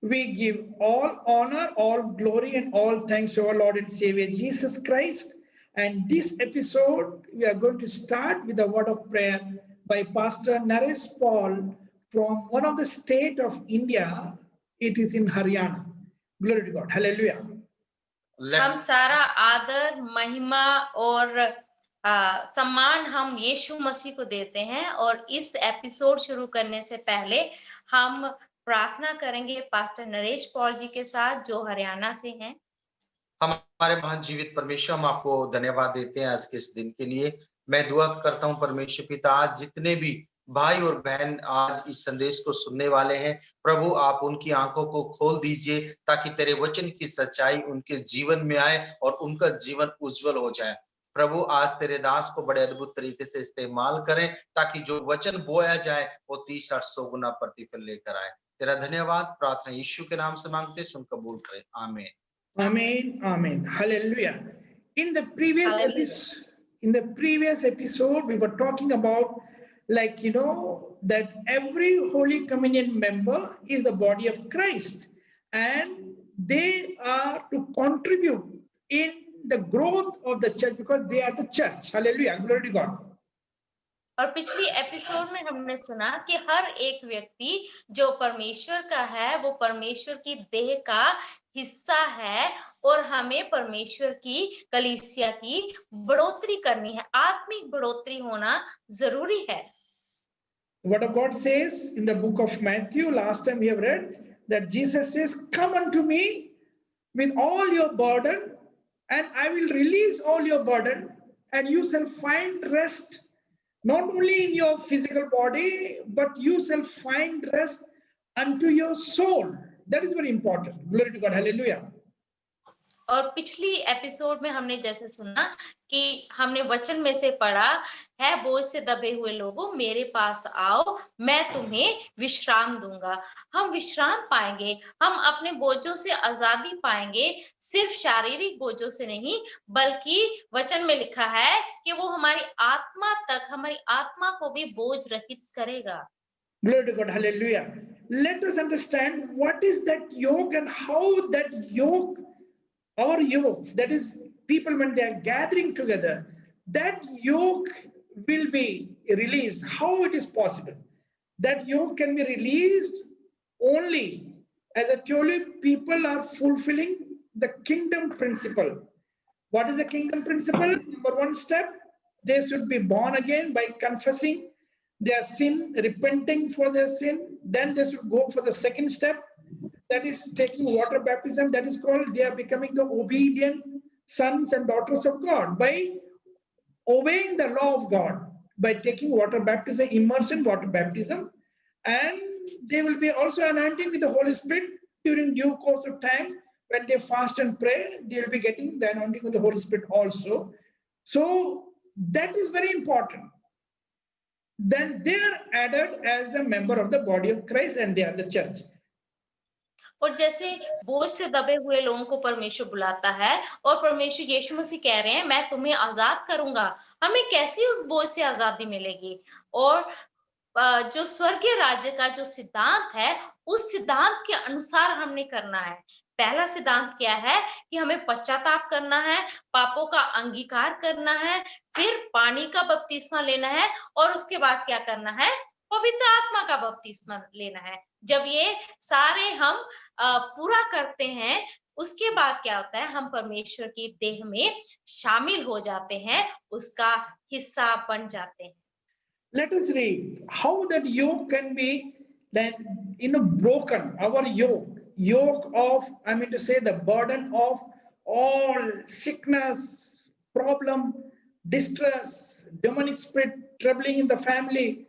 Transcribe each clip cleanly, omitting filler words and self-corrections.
We give all honor, all glory, and all thanks to our Lord and Savior Jesus Christ. And this episode, we are going to start with a word of prayer by Pastor Naresh Paul from one of the state of India. It is in Haryana. Glory to God. Hallelujah. हम सारा आदर महिमा और सम्मान हम यीशु मसीह को देते हैं और इस एपिसोड शुरू करने से पहले हम प्रार्थना करेंगे पास्टर नरेश पॉल जी के साथ जो हरियाणा से हैं। हमारे महान जीवित परमेश्वर, हम आपको धन्यवाद देते हैं आज के इस दिन के लिए। मैं दुआ करता हूं परमेश्वर पिता, आज जितने भी भाई और बहन आज इस संदेश को सुनने वाले हैं, प्रभु आप उनकी आंखों को खोल दीजिए ताकि तेरे वचन की सच्चाई उनके जीवन में आए और उनका जीवन उज्जवल हो जाए। प्रभु आज तेरे दास को बड़े अद्भुत तरीके से इस्तेमाल करें ताकि जो वचन बोया जाए वो 30-60 गुना प्रतिफल लेकर आए। तेरा धन्यवाद प्रार्थना यीशु के नाम से मांगते, सुन कबूल करें, आमीन। Amen. Amen. Hallelujah. In the previous episode, we were talking about, that every Holy Communion member is the body of Christ, and they are to contribute in the growth of the church because they are the church. Hallelujah. Glory to God. और पिछली episode में हमने सुना कि हर एक व्यक्ति जो परमेश्वर का है वो परमेश्वर की देह का हिस्सा है और हमें परमेश्वर की कलीसिया की बढ़ोतरी करनी है, आत्मिक बढ़ोतरी होना जरूरी है। What of God says in the book of Matthew, last time we have read that Jesus says, "Come unto me with all your burden, and I will release all your burden, and you shall find rest, not only in your physical body, but you shall find rest unto your soul." That is very important. Glory to God. Hallelujah. और पिछली episode में हमने जैसे सुना कि हमने वचन में से पढ़ा है, बोझ से दबे हुए लोगों मेरे पास आओ, मैं तुम्हें विश्राम दूंगा। हम विश्राम पाएंगे, हम अपने बोझों से आजादी पाएंगे, सिर्फ शारीरिक बोझों से नहीं, बल्कि वचन में लिखा है कि वो हमारी आत्मा तक, हमारी आत्मा को भी बोझ रहित करेगा। Glory to God. Hallelujah. Let us understand what is that yoke and how that yoke, our yoke, that is people when they are gathering together, that yoke will be released. How it is possible? That yoke can be released only, as I told you, people are fulfilling the kingdom principle. What is the kingdom principle? Number one step, they should be born again by confessing their sin, repenting for their sin. Then they should go for the second step, that is taking water baptism. That is called they are becoming the obedient sons and daughters of God by obeying the law of God, by taking water baptism, immersion water baptism. And they will be also anointing with the Holy Spirit during due course of time. When they fast and pray, they will be getting the anointing with the Holy Spirit also. So that is very important. Then they are added as the member of the body of Christ and they are the church. और जैसे बोझ से दबे हुए लोगों को परमेश्वर बुलाता है और परमेश्वर यीशु मसीह कह रहे हैं मैं तुम्हें आजाद करूंगा, हमें कैसी उस बोझ से आजादी मिलेगी? और जो स्वर्गीय राज्य का जो सिद्धांत है उस सिद्धांत के अनुसार हमने करना है। पहला सिद्धांत क्या है कि हमें पश्चाताप करना है, पापों का अंगीकार करना है, फिर पानी का बपतिस्मा लेना है और उसके बाद क्या करना है? पवित्र आत्मा का बपतिस्मा लेना है। जब ये सारे हम पूरा करते हैं उसके बाद क्या होता है? हम परमेश्वर की देह में शामिल हो जाते हैं, उसका हिस्सा बन जाते हैं। Let us read how that yoke can be then broken. Our yoke of, I mean to say, the burden of all sickness, problem, distress, demonic spirit troubling in the family,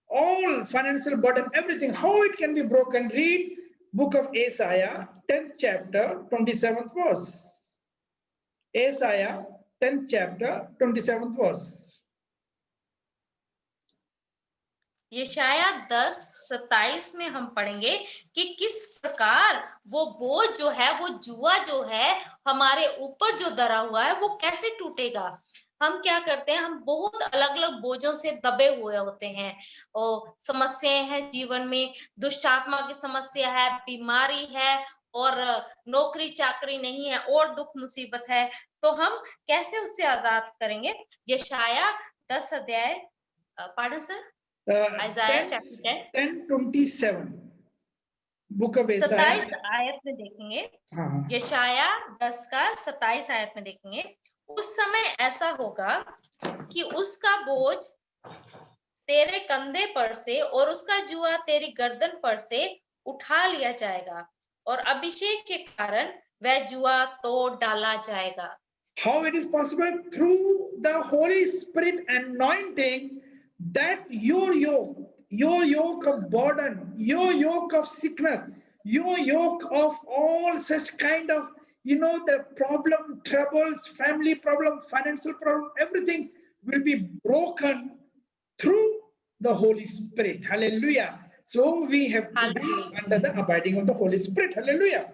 all financial burden, everything, how it can be broken. Read book of Isaiah, 10th chapter, 27th verse. Isaiah, 10th chapter, 27th verse. यशाया 10:27 में हम पढ़ेंगे कि किस प्रकार वो बोझ जो है, वो जुआ जो है हमारे ऊपर जो धरा हुआ है वो कैसे टूटेगा। हम क्या करते हैं, हम बहुत अलग अलग बोझों से दबे हुए होते हैं और समस्याएं हैं जीवन में, दुष्ट आत्मा की समस्या है, बीमारी है और नौकरी चाकरी नहीं है और दुख मुसीबत है, तो हम कैसे उससे आजाद करेंगे? यशाया 10 अध्याय pardon sir, आइजाया 10, chapter 10 10:27 book of 27 आयत में देखेंगे। हाँ यशाया 10 का 27 आयत में देखेंगे, उस समय ऐसा होगा कि उसका बोझ तेरे कंधे पर से और उसका जुआ तेरी गर्दन पर से उठा लिया जाएगा और अभिषेक के कारण वह जुआ तोड़ डाला जाएगा। how it is possible through the Holy Spirit anointing that your yoke of burden, your yoke of sickness, your yoke of all such kind of, the problem, troubles, family problem, financial problem, everything will be broken through the Holy Spirit. Hallelujah. So we have to be Hallelujah. under the abiding of the Holy Spirit. Hallelujah.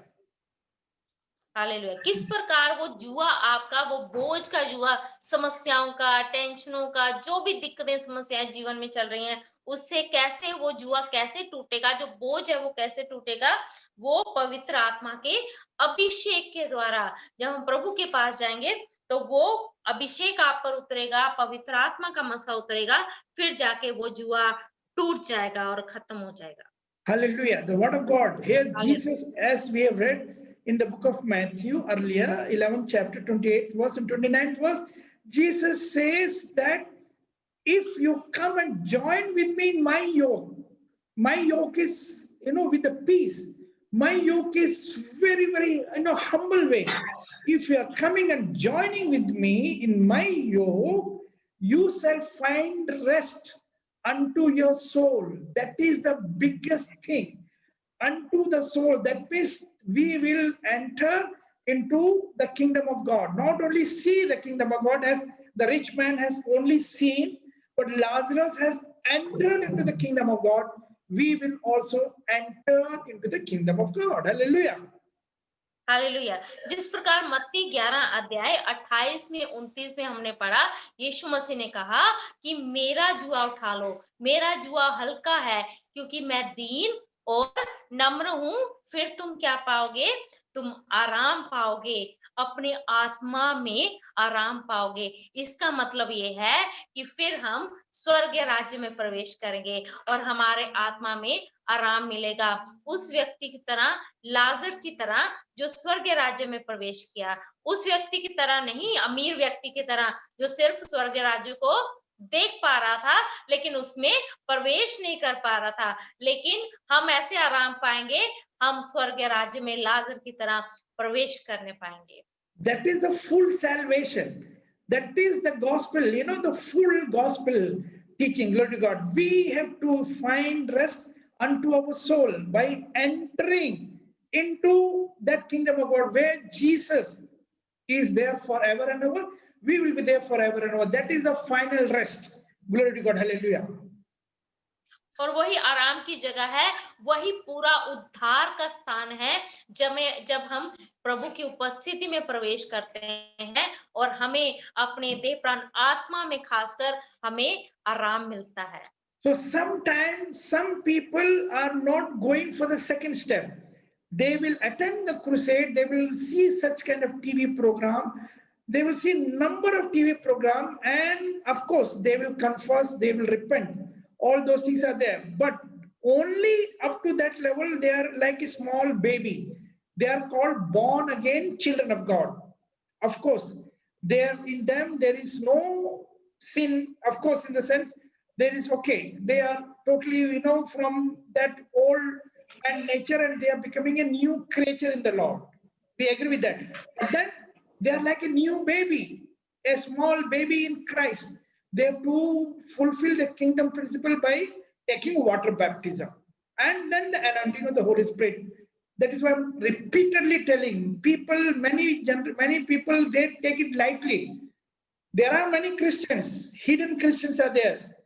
Hallelujah. किस प्रकार वो जुआ आपका, वो बोझ का जुआ, समस्याओं का, टेंशनों का, जो भी दिक्कतें समस्याएं जीवन में चल रही हैं, उससे कैसे वो जुआ कैसे टूटेगा, जो बोझ है वो कैसे टूटेगा? वो पवित्र आत्मा के अभिषेक के द्वारा। जब हम प्रभु के पास जाएंगे तो वो अभिषेक आप पर उतरेगा, पवित्र आत्मा का मसा उतरेगा, फिर जाके वो जुआ टूट जाएगा और खत्म हो जाएगा। Hallelujah. The word of God. Here, Hallelujah. Jesus, as we have read in the book of Matthew earlier, 11th chapter, 28th verse and 29th verse, Jesus says that if you come and join with me in my yoke is, with the peace. My yoke is very, very, humble way. If you are coming and joining with me in my yoke, you shall find rest unto your soul. That is the biggest thing. Unto the soul. That means we will enter into the kingdom of God. Not only see the kingdom of God as the rich man has only seen, but Lazarus has entered into the kingdom of God. We will also enter into the kingdom of God. Hallelujah. Hallelujah. जिस प्रकार मत्ती 11 अध्याय 28 में 29 में हमने पढ़ा, यीशु मसीह ने कहा कि मेरा जुआ उठा लो, मेरा जुआ हल्का है क्योंकि मैं दीन और नम्र हूं। फिर तुम क्या पाओगे? तुम आराम पाओगे, अपने आत्मा में आराम पाओगे। इसका मतलब ये है कि फिर हम स्वर्ग राज्य में प्रवेश करेंगे और हमारे आत्मा में आराम मिलेगा। उस व्यक्ति की तरह, लाजर की तरह जो स्वर्ग राज्य में प्रवेश किया, उस व्यक्ति की तरह नहीं, अमीर व्यक्ति की तरह जो सिर्फ स्वर्ग राज्य को देख पा रहा था लेकिन उसमें प्रवेश नहीं कर पा रहा था। लेकिन हम ऐसे आराम पाएंगे, हम स्वर्ग राज्य में लाजर की तरह प्रवेश करने पाएंगे। That is the full salvation. That is the gospel, the full gospel teaching. Glory to God. We have to find rest unto our soul by entering into that kingdom of God where Jesus is there forever and ever. We will be there forever and ever. That is the final rest. Glory to God. Hallelujah. और वही आराम की जगह है, वही पूरा उद्धार का स्थान है जब हम प्रभु की उपस्थिति में प्रवेश करते हैं और हमें अपने देह प्राण आत्मा में खासकर हमें आराम मिलता है। So sometimes some people are not going for the second step. They will attend the crusade, they will see such kind of TV program, they will see number of TV program, and of course they will confess, they will repent. All those things are there, but only up to that level they are like a small baby. They are called born again children of God. Of course, in them there is no sin. Of course, in the sense there is they are totally from that old and nature, and they are becoming a new creature in the Lord. We agree with that. But then they are like a new baby, a small baby in Christ. They have to fulfill the kingdom principle by taking water baptism and then the anointing of the Holy Spirit. That is why I'm repeatedly telling people, many people, they take it lightly. There are many Christians, hidden Christians are there.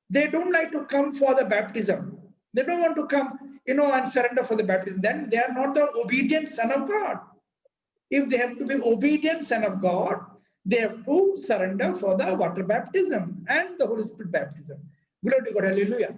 They don't like to come for the baptism. They don't want to come, and surrender for the baptism. Then they are not the obedient son of God. If they have to be obedient son of God, they have to surrender for the water baptism and the Holy Spirit baptism. Glory to God, hallelujah.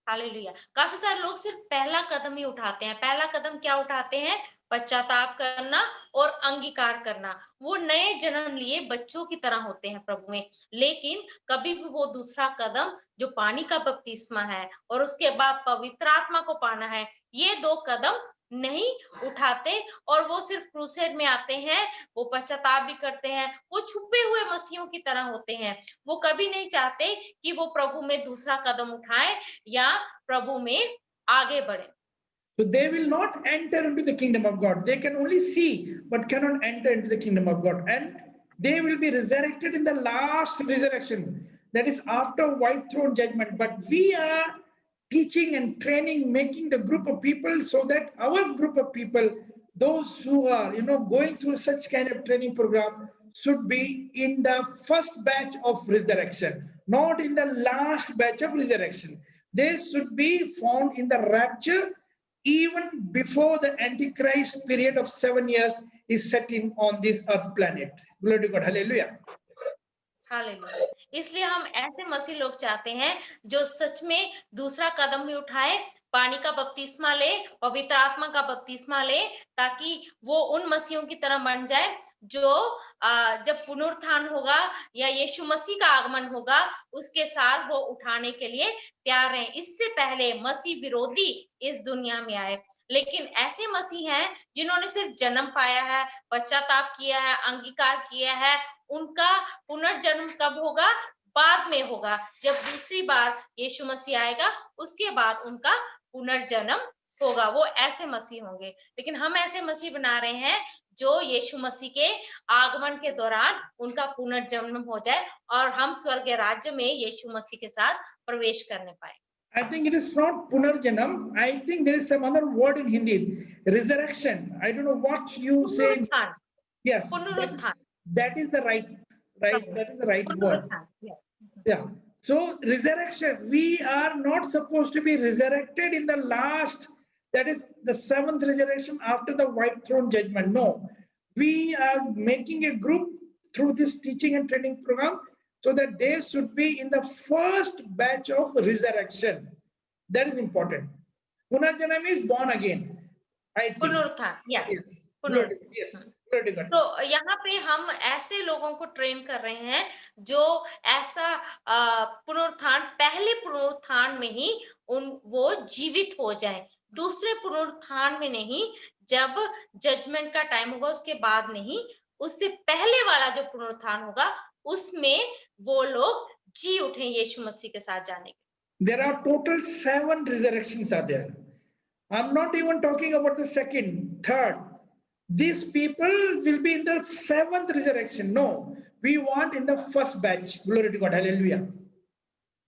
Hallelujah. काफी सारे लोग सिर्फ पहला कदम ही उठाते हैं। पहला कदम क्या उठाते हैं? पश्चाताप करना और अंगीकार करना। वो नए जन्म लिए बच्चों की तरह होते हैं प्रभु में, लेकिन कभी भी वो दूसरा कदम जो पानी का बपतिस्मा है और उसके बाद पवित्र आत्मा को पाना है, ये 2 कदम नहीं उठाते और वो सिर्फ क्रूसेड में आते हैं, वो पश्चाताप भी करते हैं, वो छुपे हुए मसीहों की तरह होते हैं। वो कभी नहीं चाहते कि वो प्रभु में दूसरा कदम उठाएं या प्रभु में आगे बढ़े। So they will not enter into the kingdom of God. They can only see, but cannot enter into the kingdom of God. And they will be resurrected in the last resurrection. That is after white throne judgment. But we are teaching and training, making the group of people so that our group of people, those who are, going through such kind of training program, should be in the first batch of resurrection, not in the last batch of resurrection. They should be found in the rapture even before the Antichrist period of 7 years is set in on this earth planet. Glory to God. Hallelujah. Hallelujah. इसलिए हम ऐसे मसीह लोग चाहते हैं जो सच में दूसरा कदम भी उठाए, पानी का बपतिस्मा ले, पवित्र आत्मा का बपतिस्मा ले, ताकि वो उन मसीहों की तरह बन जाए जो जब पुनरुत्थान होगा या यीशु मसीह का आगमन होगा, उसके साथ वो उठाने के लिए तैयार हैं। इससे पहले मसीह विरोधी इस दुनिया में आए, लेकिन ऐसे मसीह हैं जिन्होंने सिर्फ जन्म पाया है, पश्चाताप किया है, अंगीकार किया है, उनका पुनर्जन्म कब होगा? बाद में होगा, जब दूसरी बार यीशु मसीह आएगा, उसके बाद उनका पुनर्जन्म होगा। वो ऐसे मसीह होंगे। लेकिन हम ऐसे मसीह बना रहे हैं जो यीशु मसीह के आगमन के दौरान उनका पुनर्जन्म हो जाए और हम स्वर्ग राज्य में यीशु मसीह के साथ प्रवेश करने पाए। I think it is not punarjanam. I think there is some other word in Hindi, resurrection. I don't know what you say. पुनरुत्थान। Yes, पुनरुत्थान। that is the right. That is the right word. पुनरुत्थान। Yeah. So resurrection, we are not supposed to be resurrected in the last, that is the 7th resurrection after the white throne judgment. No, we are making a group through this teaching and training program so that they should be in the first batch of resurrection. That is important. Punarjanam is born again. I think. पुनरुत्थान। Yes. पुनरुत्थान। Yes. Very good. तो यहाँ पे हम ऐसे लोगों को train कर रहे हैं जो ऐसा पुनरुत्थान, पहले पुनरुत्थान में ही वो जीवित हो जाएं, दूसरे पुनरुत्थान में नहीं, जब जजमेंट का टाइम होगा उसके बाद नहीं, उससे पहले वाला जो पुनरुत्थान होगा उसमें वो लोग जी उठे यीशु मसीह के साथ जाने के। There are total 7 resurrections are there. I'm not even talking about the second, third. These people will be in the 7th resurrection. No, we want in the first batch. Glory to God. Hallelujah.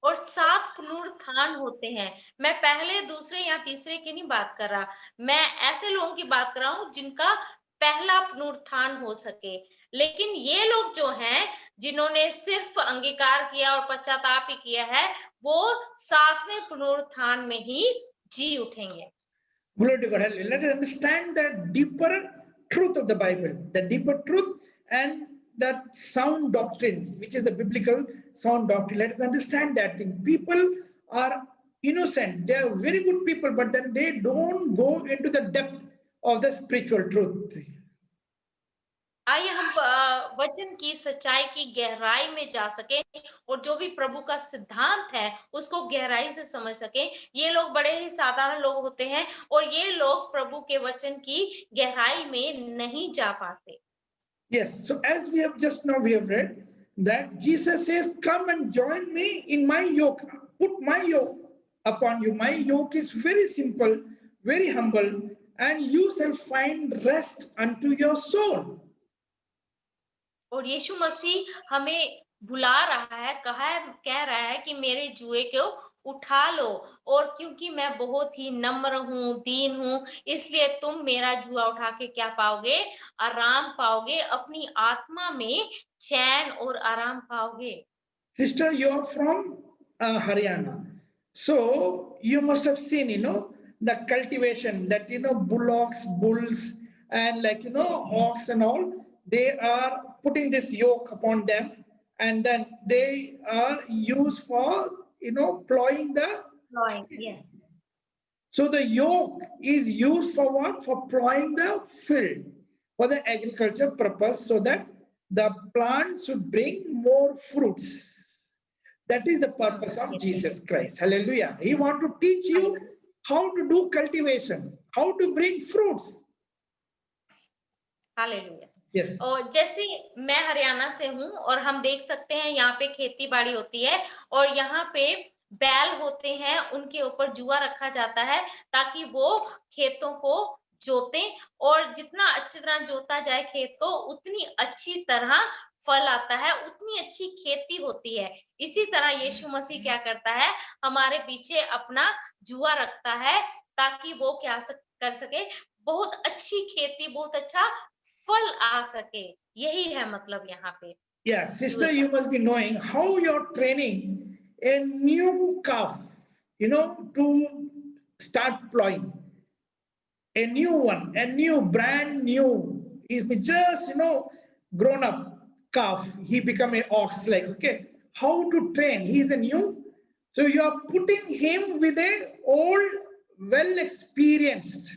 और 7 पुनरुत्थान होते हैं। मैं पहले, दूसरे या तीसरे की नहीं बात कर रहा, मैं ऐसे लोगों की बात कर रहा हूँ जिनका पहला पुनरुत्थान हो सके। लेकिन ये लोग जो हैं जिन्होंने सिर्फ अंगीकार किया और पश्चाताप ही किया है, वो 7वें पुनरुत्थान में ही जी उठेंगे। Glory to God. Hallelujah. Let us understand the deeper truth of the Bible, the deeper truth and that sound doctrine, which is the biblical sound doctrine. Let us understand that thing. People are innocent. They are very good people, but then they don't go into the depth of the spiritual truth. आइए हम वचन की सच्चाई की गहराई में जा सके और जो भी प्रभु का सिद्धांत है उसको गहराई से समझ सके। ये लोग बड़े ही साधारण लोग होते हैं और ये लोग प्रभु के वचन की गहराई में नहीं जा पाते। Yes, so as we have just now we have read that Jesus says, come and join me in my yoke, put my yoke upon you. My yoke is very simple, very humble, and you shall find rest unto your soul. और यीशु मसीह हमें बुला रहा है, कह रहा है कि मेरे जुए को उठा लो, और क्योंकि मैं बहुत ही नम्र हूँ, दीन हूँ, इसलिए तुम मेरा जुआ उठा के क्या पाओगे? आराम पाओगे, अपनी आत्मा में चैन और आराम पाओगे। Sister, you are from Haryana, so you must have seen, the cultivation that, bullocks, bulls, and ox and all, they are putting this yoke upon them, and then they are used for, plowing the. Drawing, yeah. So the yoke is used for what? For plowing the field for the agriculture purpose, so that the plant should bring more fruits. That is the purpose of Jesus Christ. Hallelujah. He wants to teach you how to do cultivation, how to bring fruits. Hallelujah. Yes. और जैसे मैं हरियाणा से हूँ और हम देख सकते हैं यहाँ पे खेती बाड़ी होती है और यहाँ पे बैल होते हैं, उनके ऊपर जुआ रखा जाता है ताकि वो खेतों को जोते, और जितना अच्छी तरह जोता जाए खेत को उतनी अच्छी तरह फल आता है, उतनी अच्छी खेती होती है। इसी तरह यीशु मसीह क्या करता है, हमारे पीछे अपना जुआ रखता है ताकि वो क्या कर सके, बहुत अच्छी खेती, बहुत अच्छा फल आ सके। यही है मतलब यहाँ पे। Yeah, sister, you must be knowing how you're training a new calf, to start plowing. A new one, a new, brand new. He's just, grown up calf. He become an ox, like, okay. How to train? He's a new. So you are putting him with a old, well experienced.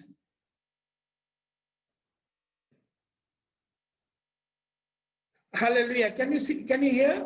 Hallelujah. Can you see? Can you hear?